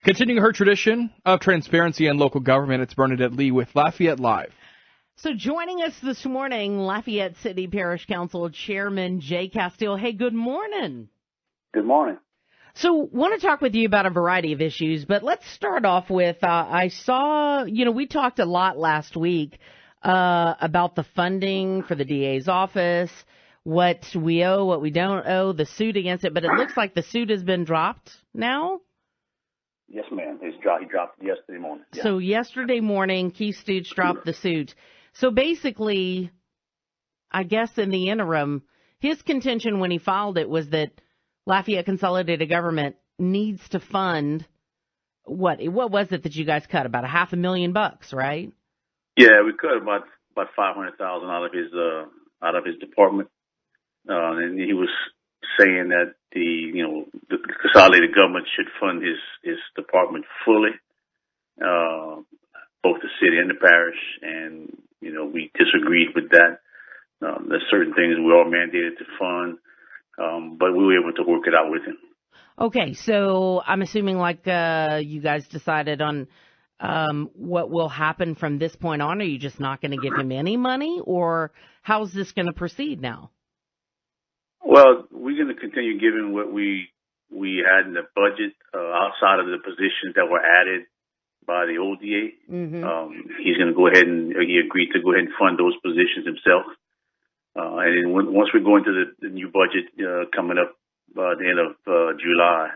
Continuing her tradition of transparency and local government, it's Bernadette Lee with Lafayette Live. So joining us this morning, Lafayette City-Parish Council Chairman Jay Castille. Hey, good morning. Good morning. So want to talk with you about a variety of issues, but let's start off with, I saw, we talked a lot last week about the funding for the DA's office, what we owe, what we don't owe, the suit against it, but it looks like the suit has been dropped now? Yes, ma'am. He dropped it yesterday morning. Yeah. So yesterday morning, Keith Stutes dropped the suit. So basically, I guess in the interim, his contention when he filed it was that Lafayette Consolidated Government needs to fund what was it that you guys cut? About $500,000, right? Yeah, we cut about $500,000 out of his department, and he was saying that the consolidated government should fund his department fully, both the city and the parish, and we disagreed with that. There's certain things we are mandated to fund, but we were able to work it out with him. Okay, so I'm assuming you guys decided on what will happen from this point on. Are you just not going to give him any money, or how's this going to proceed now? Well, we're going to continue giving what we had in the budget outside of the positions that were added by the old DA. Mm-hmm. He's going to go ahead he agreed to go ahead and fund those positions himself. And then once we go into the new budget coming up at the end of July,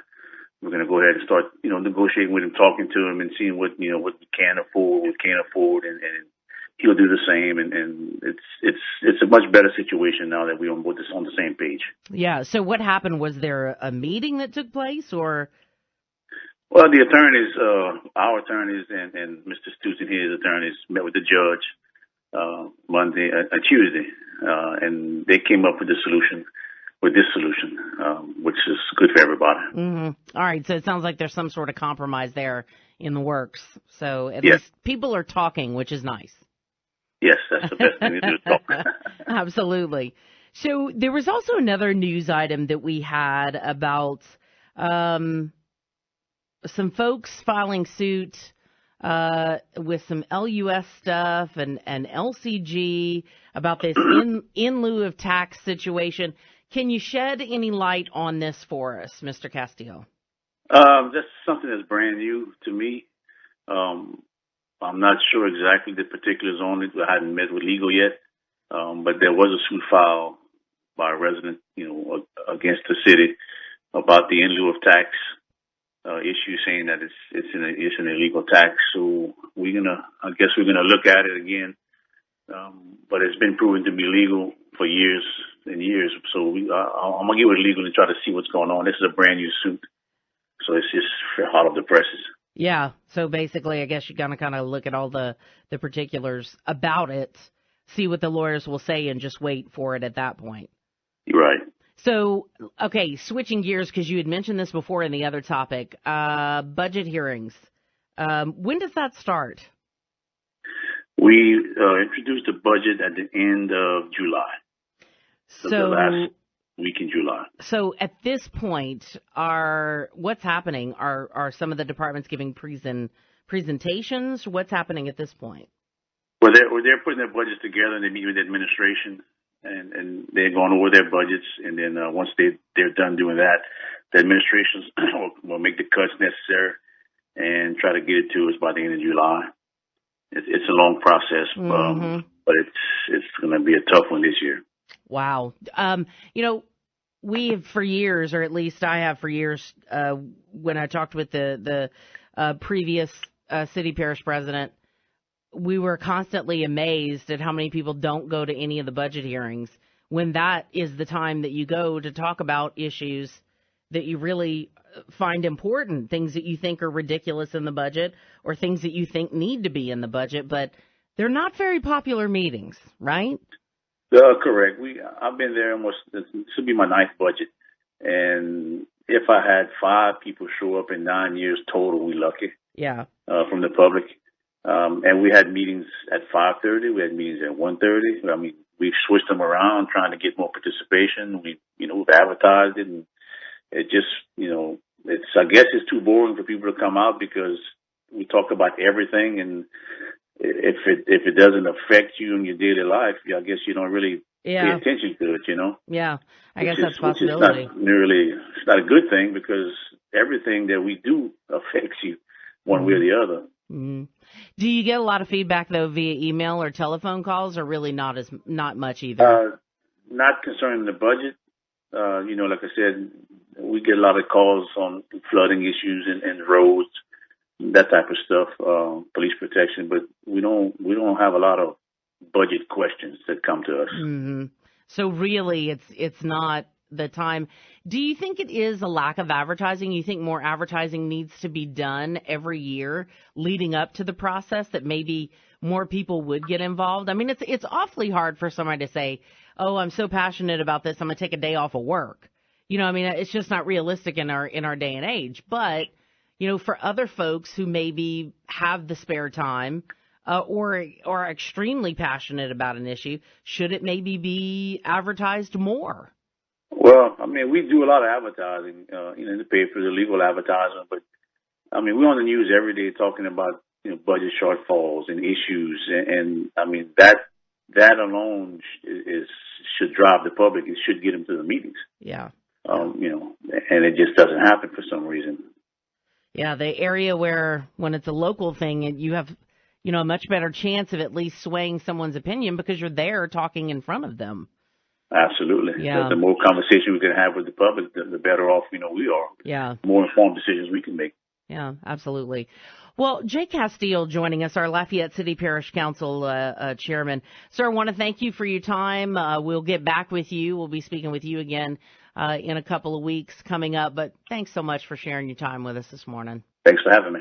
we're going to go ahead and start, negotiating with him, talking to him, and seeing what we can afford, what we can't afford, and he'll do the same. And it's a much better situation now that we're on the same page. Yeah. So what happened? Was there a meeting that took place, or? Well, the attorneys, our attorneys, and Mr. Stutes and his attorneys met with the judge Tuesday, and they came up with this solution, which is good for everybody. Mm-hmm. All right, so it sounds like there's some sort of compromise there in the works. So at least people are talking, which is nice. Yes, that's the best thing to do, is talk. Absolutely. So there was also another news item that we had about some folks filing suit with some LUS stuff and LCG about this in lieu of tax situation. Can you shed any light on this for us, Mr. Castille? That's something that's brand new to me. I'm not sure exactly the particulars on it. I hadn't met with legal yet, but there was a suit filed by a resident, against the city about the in lieu of tax issue, saying that it's an illegal tax. So I guess we're gonna look at it again. But it's been proven to be legal for years and years. So I'm gonna get with legal and try to see what's going on. This is a brand new suit, so it's just hot off the presses. Yeah. So basically, I guess you're gonna kind of look at all the particulars about it, see what the lawyers will say, and just wait for it at that point. You're right. So, okay, switching gears, because you had mentioned this before in the other topic, budget hearings. When does that start? We introduced the budget at the end of July. So the last week in July. So at this point, what's happening? Are some of the departments giving presentations? What's happening at this point? Well, they're putting their budgets together, and they meet with the administration, and they're going over their budgets. And then once they're done doing that, the administrations will make the cuts necessary and try to get it to us by the end of July. It's a long process, but it's going to be a tough one this year. Wow. We have for years, or at least I have for years, when I talked with the previous city-parish president, we were constantly amazed at how many people don't go to any of the budget hearings when that is the time that you go to talk about issues that you really find important, things that you think are ridiculous in the budget or things that you think need to be in the budget, but they're not very popular meetings, right? Correct. I've been there almost, this will be my 9th budget. And if I had 5 people show up in 9 years total, we lucky. Yeah. From the public. And we had meetings at 5:30. We had meetings at 1:30. I mean, we've switched them around, trying to get more participation. We've advertised it, and it just, I guess it's too boring for people to come out because we talk about everything, and if it doesn't affect you in your daily life, I guess you don't really pay attention to it, Yeah, I guess that's a which possibility. It's not a good thing because everything that we do affects you one way or the other. Mm-hmm. Do you get a lot of feedback though via email or telephone calls, or really not much either? Not concerning the budget. Like I said, we get a lot of calls on flooding issues and roads, that type of stuff, police protection, but we don't have a lot of budget questions that come to us. Mm-hmm. So really, it's not the time. Do you think it is a lack of advertising? You think more advertising needs to be done every year leading up to the process, that maybe more people would get involved? I mean, it's awfully hard for somebody to say, oh, I'm so passionate about this, I'm going to take a day off of work. I mean, it's just not realistic in our day and age. But, for other folks who maybe have the spare time or are extremely passionate about an issue, should it maybe be advertised more? Well, I mean, we do a lot of advertising, in the paper, the legal advertising, but I mean, we're on the news every day talking about, budget shortfalls and issues. And I mean, that alone should drive the public. It should get them to the meetings. Yeah. And it just doesn't happen for some reason. Yeah. The area where when it's a local thing, you have, a much better chance of at least swaying someone's opinion because you're there talking in front of them. Absolutely. Yeah. The more conversation we can have with the public, the better off, we are. Yeah. The more informed decisions we can make. Yeah, absolutely. Well, Jay Castille joining us, our Lafayette City-Parish Council chairman. Sir, I want to thank you for your time. We'll get back with you. We'll be speaking with you again in a couple of weeks coming up. But thanks so much for sharing your time with us this morning. Thanks for having me.